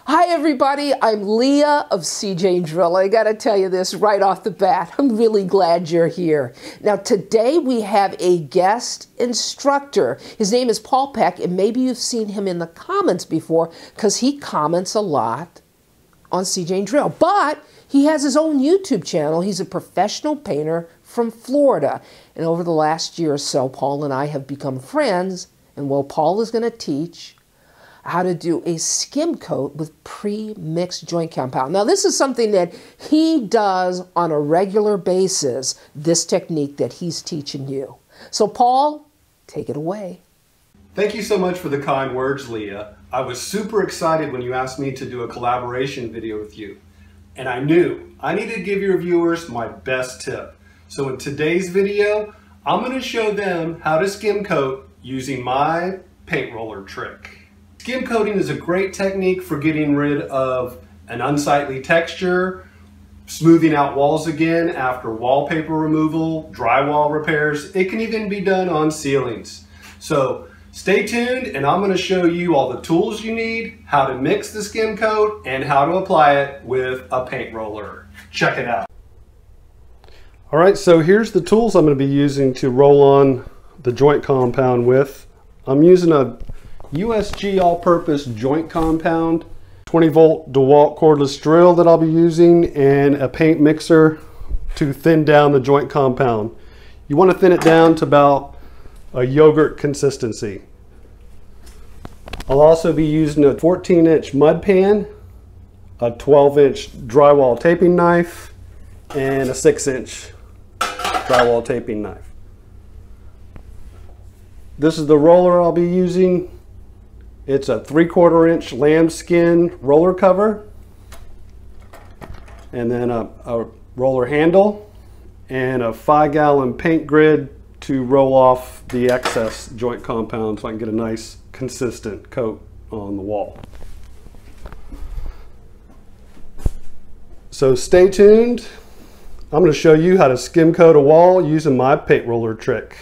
Hi everybody, I'm Leah of seejanedrill. I gotta tell you this right off the bat. I'm really glad you're here. Now today we have a guest instructor. His name is Paul Peck, and maybe you've seen him in the comments before because he comments a lot on seejanedrill. But he has his own YouTube channel. He's a professional painter from Florida. And over the last year or so, Paul and I have become friends. And well, Paul is gonna teach how to do a skim coat with pre-mixed joint compound. Now this is something that he does on a regular basis, this technique that he's teaching you. So Paul, take it away. Thank you so much for the kind words, Leah. I was super excited when you asked me to do a collaboration video with you. And I knew I needed to give your viewers my best tip. So in today's video, I'm gonna show them how to skim coat using my paint roller trick. Skim coating is a great technique for getting rid of an unsightly texture, smoothing out walls again after wallpaper removal, drywall repairs. It can even be done on ceilings. So stay tuned and I'm going to show you all the tools you need, how to mix the skim coat, and how to apply it with a paint roller. Check it out. All right, so here's the tools I'm going to be using to roll on the joint compound with. I'm using a USG all-purpose joint compound, 20-volt DeWalt cordless drill that I'll be using, and a paint mixer to thin down the joint compound. You want to thin it down to about a yogurt consistency. I'll also be using a 14-inch mud pan, a 12-inch drywall taping knife, and a 6-inch drywall taping knife. This is the roller I'll be using. It's a 3/4 inch lambskin roller cover, and then a roller handle, and a 5-gallon paint grid to roll off the excess joint compound so I can get a nice consistent coat on the wall. So stay tuned. I'm going to show you how to skim coat a wall using my paint roller trick.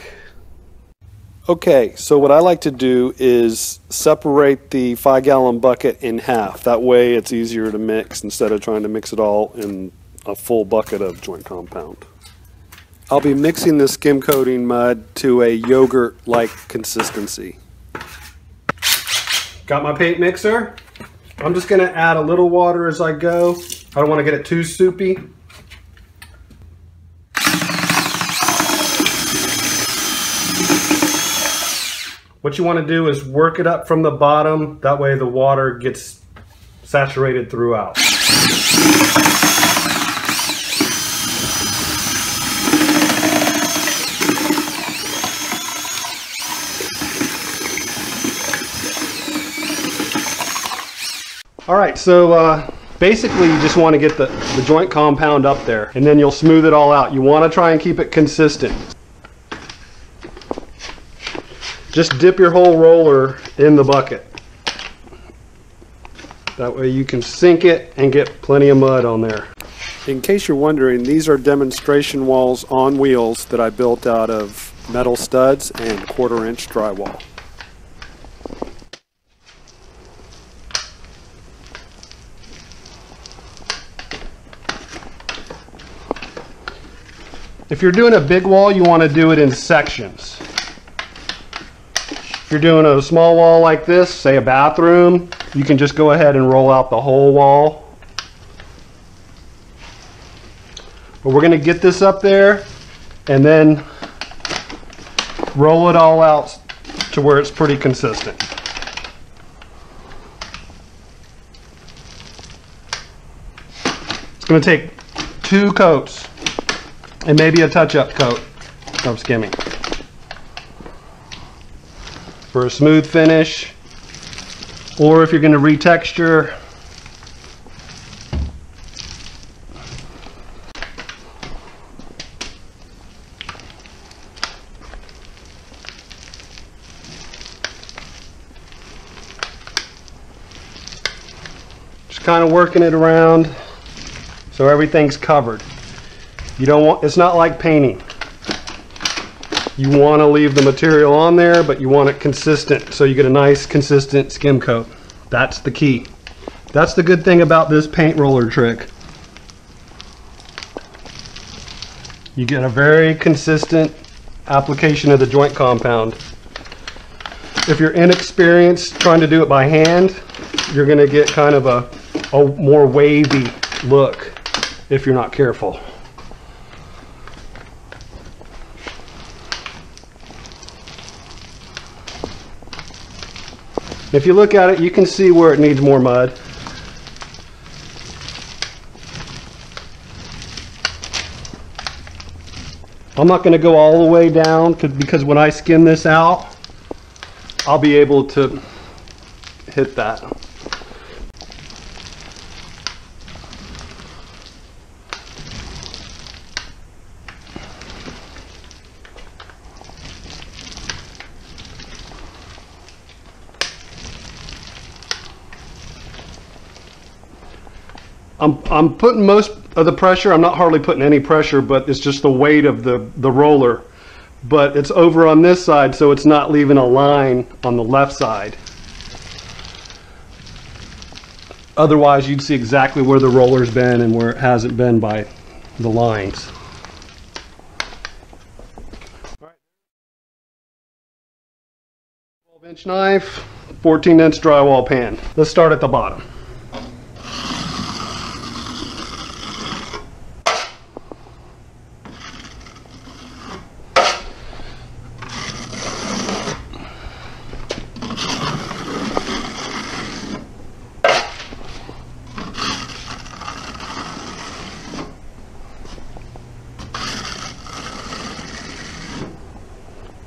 Okay, so what I like to do is separate the 5-gallon bucket in half. That way it's easier to mix instead of trying to mix it all in a full bucket of joint compound. I'll be mixing the skim coating mud to a yogurt-like consistency. Got my paint mixer. I'm just going to add a little water as I go. I don't want to get it too soupy. What you want to do is work it up from the bottom, that way the water gets saturated throughout. Alright, so basically you just want to get the joint compound up there, and then you'll smooth it all out. You want to try and keep it consistent. Just dip your whole roller in the bucket. That way you can sink it and get plenty of mud on there. In case you're wondering, these are demonstration walls on wheels that I built out of metal studs and 1/4 inch drywall. If you're doing a big wall, you want to do it in sections. If you're doing a small wall like this, say a bathroom, you can just go ahead and roll out the whole wall. But we're going to get this up there and then roll it all out to where it's pretty consistent. It's going to take 2 coats and maybe a touch-up coat of skimming for a smooth finish, or if you're going to retexture, just kind of working it around so everything's covered. You don't want, it's not like painting. You want to leave the material on there, but you want it consistent so you get a nice consistent skim coat. That's the key. That's the good thing about this paint roller trick. You get a very consistent application of the joint compound. If you're inexperienced trying to do it by hand, you're going to get kind of a more wavy look if you're not careful. If you look at it, you can see where it needs more mud. I'm not going to go all the way down because when I skim this out, I'll be able to hit that. I'm putting most of the pressure. I'm not hardly putting any pressure, but it's just the weight of the roller. But it's over on this side, so it's not leaving a line on the left side. Otherwise, you'd see exactly where the roller's been and where it hasn't been by the lines. All right. 12-inch knife, 14-inch drywall pan. Let's start at the bottom.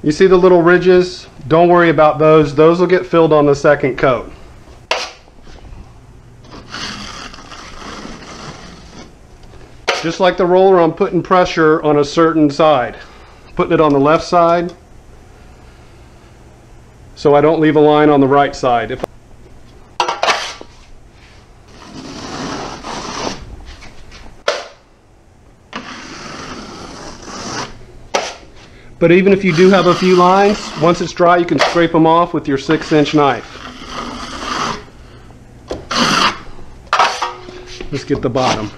You see the little ridges? Don't worry about those. Those will get filled on the second coat. Just like the roller, I'm putting pressure on a certain side. Putting it on the left side so I don't leave a line on the right side. But even if you do have a few lines, once it's dry, you can scrape them off with your 6-inch knife. Let's get the bottom.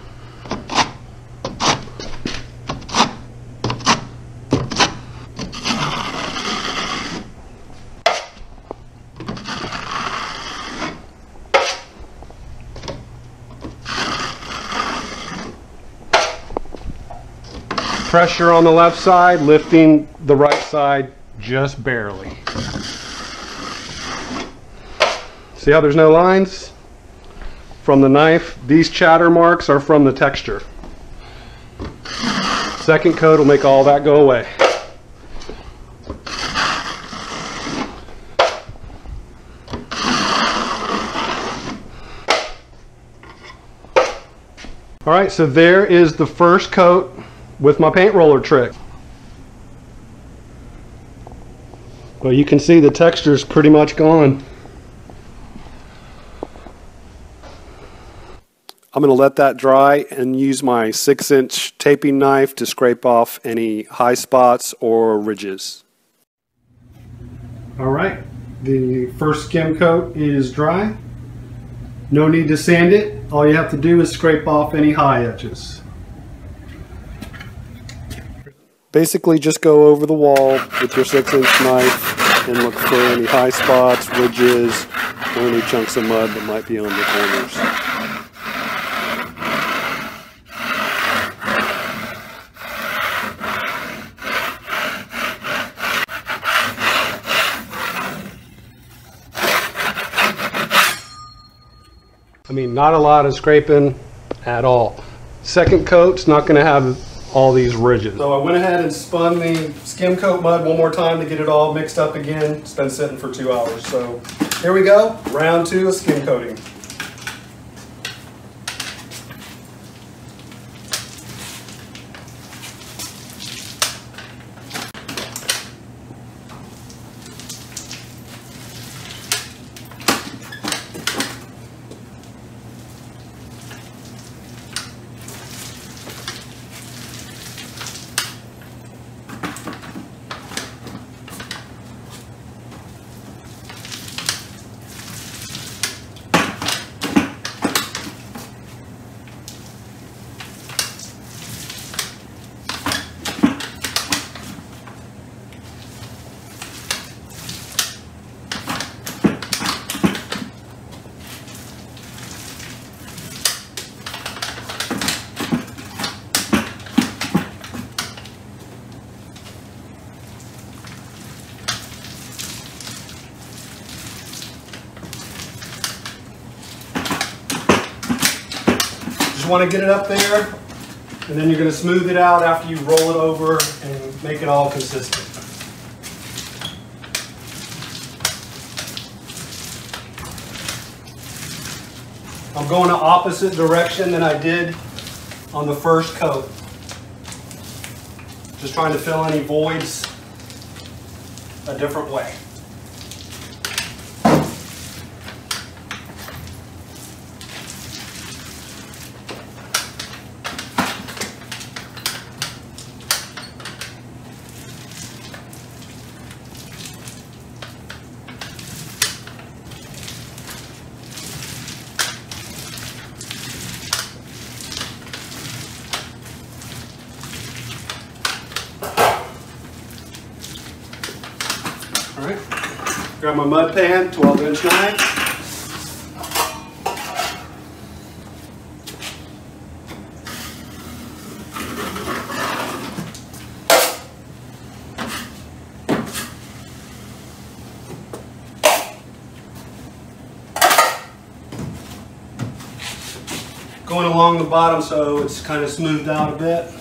Pressure on the left side, lifting the right side just barely. See how there's no lines? From the knife, these chatter marks are from the texture. Second coat will make all that go away. All right, so there is the first coat with my paint roller trick. Well, you can see the texture is pretty much gone. I'm going to let that dry and use my 6-inch taping knife to scrape off any high spots or ridges. All right, the first skim coat is dry. No need to sand it. All you have to do is scrape off any high edges. Basically just go over the wall with your 6-inch knife and look for any high spots, ridges, or any chunks of mud that might be on the corners. I mean, not a lot of scraping at all. Second coat's not going to have all these ridges. So I went ahead and spun the skim coat mud one more time to get it all mixed up again. It's been sitting for 2 hours. So here we go, round 2 of skim coating. just want to get it up there, and then you're going to smooth it out after you roll it over and make it all consistent. I'm going the opposite direction than I did on the first coat. Just trying to fill any voids a different way. All right, grab my mud pan, 12-inch knife. Going along the bottom so it's kind of smoothed out a bit.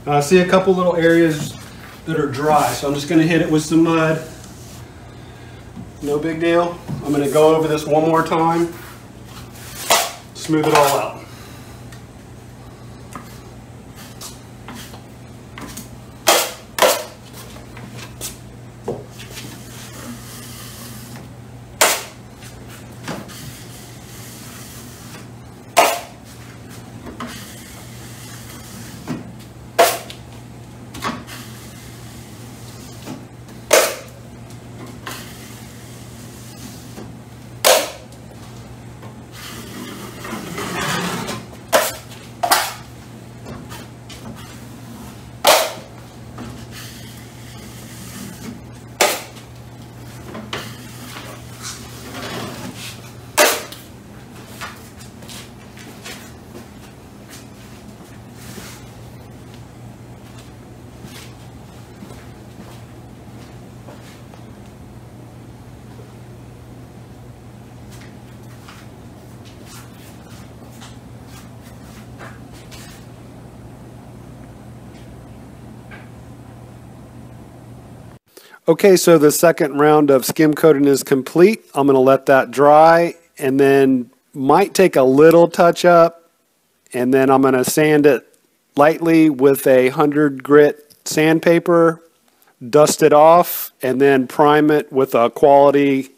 I see a couple little areas that are dry, so I'm just going to hit it with some mud. No big deal. I'm going to go over this one more time, smooth it all out. Okay, so the second round of skim coating is complete. I'm going to let that dry and then might take a little touch up, and then I'm going to sand it lightly with a 100 grit sandpaper, dust it off, and then prime it with a quality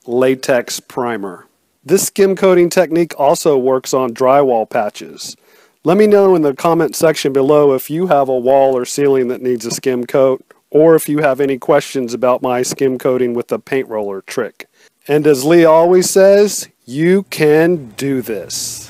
latex primer. This skim coating technique also works on drywall patches. Let me know in the comment section below if you have a wall or ceiling that needs a skim coat, or if you have any questions about my skim coating with the paint roller trick. And as Lee always says, you can do this.